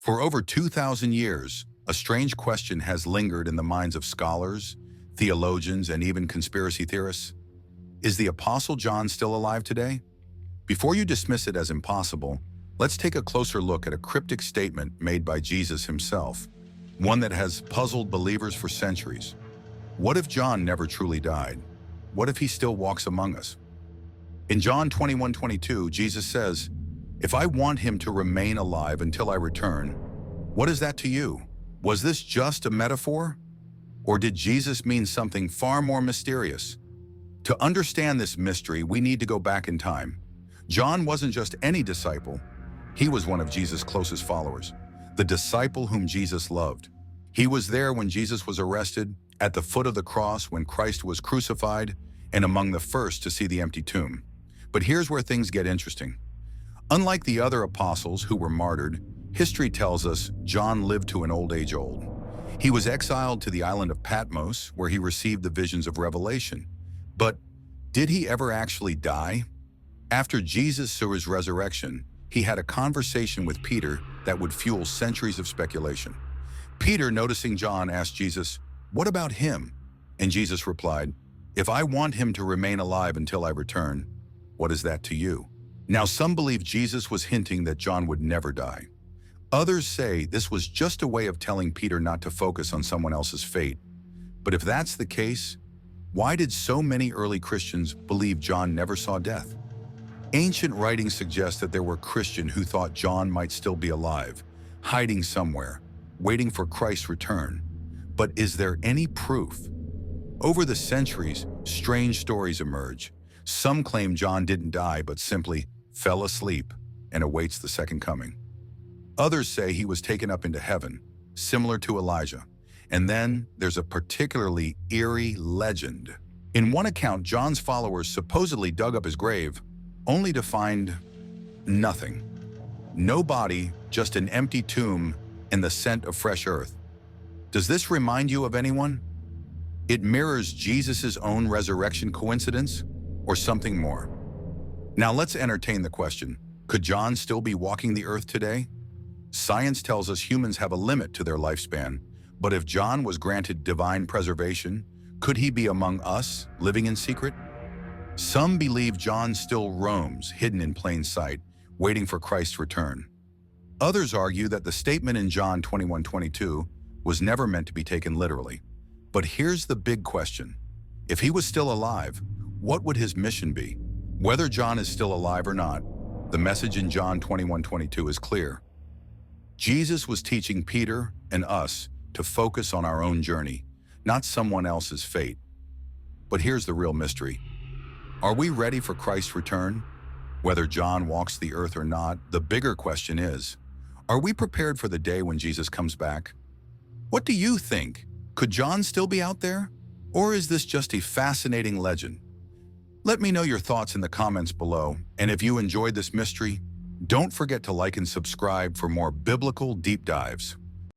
For over 2,000 years, a strange question has lingered in the minds of scholars, theologians, and even conspiracy theorists. Is the Apostle John still alive today? Before you dismiss it as impossible, let's take a closer look at a cryptic statement made by Jesus himself, one that has puzzled believers for centuries. What if John never truly died? What if he still walks among us? In John 21:22, Jesus says, "If I want him to remain alive until I return, what is that to you?" Was this just a metaphor? Or did Jesus mean something far more mysterious? To understand this mystery, we need to go back in time. John wasn't just any disciple. He was one of Jesus' closest followers, the disciple whom Jesus loved. He was there when Jesus was arrested, at the foot of the cross when Christ was crucified, and among the first to see the empty tomb. But here's where things get interesting. Unlike the other apostles who were martyred, history tells us John lived to an old age old. He was exiled to the island of Patmos, where he received the visions of Revelation. But did he ever actually die? After Jesus saw his resurrection, he had a conversation with Peter that would fuel centuries of speculation. Peter, noticing John, asked Jesus, "What about him?" And Jesus replied, "If I want him to remain alive until I return, what is that to you?" Now, some believe Jesus was hinting that John would never die. Others say this was just a way of telling Peter not to focus on someone else's fate. But if that's the case, why did so many early Christians believe John never saw death? Ancient writings suggest that there were Christians who thought John might still be alive, hiding somewhere, waiting for Christ's return. But is there any proof? Over the centuries, strange stories emerge. Some claim John didn't die but simply fell asleep and awaits the second coming. Others say he was taken up into heaven, similar to Elijah. And then there's a particularly eerie legend. In one account, John's followers supposedly dug up his grave, only to find nothing. No body, just an empty tomb and the scent of fresh earth. Does this remind you of anyone? It mirrors Jesus' own resurrection coincidence, or something more? Now let's entertain the question, could John still be walking the earth today? Science tells us humans have a limit to their lifespan, but if John was granted divine preservation, could he be among us, living in secret? Some believe John still roams, hidden in plain sight, waiting for Christ's return. Others argue that the statement in John 21:22 was never meant to be taken literally. But here's the big question. If he was still alive, what would his mission be? Whether John is still alive or not, the message in John 21:22 is clear. Jesus was teaching Peter and us to focus on our own journey, not someone else's fate. But here's the real mystery. Are we ready for Christ's return? Whether John walks the earth or not, the bigger question is, are we prepared for the day when Jesus comes back? What do you think? Could John still be out there? Or is this just a fascinating legend? Let me know your thoughts in the comments below, and if you enjoyed this mystery, don't forget to like and subscribe for more biblical deep dives.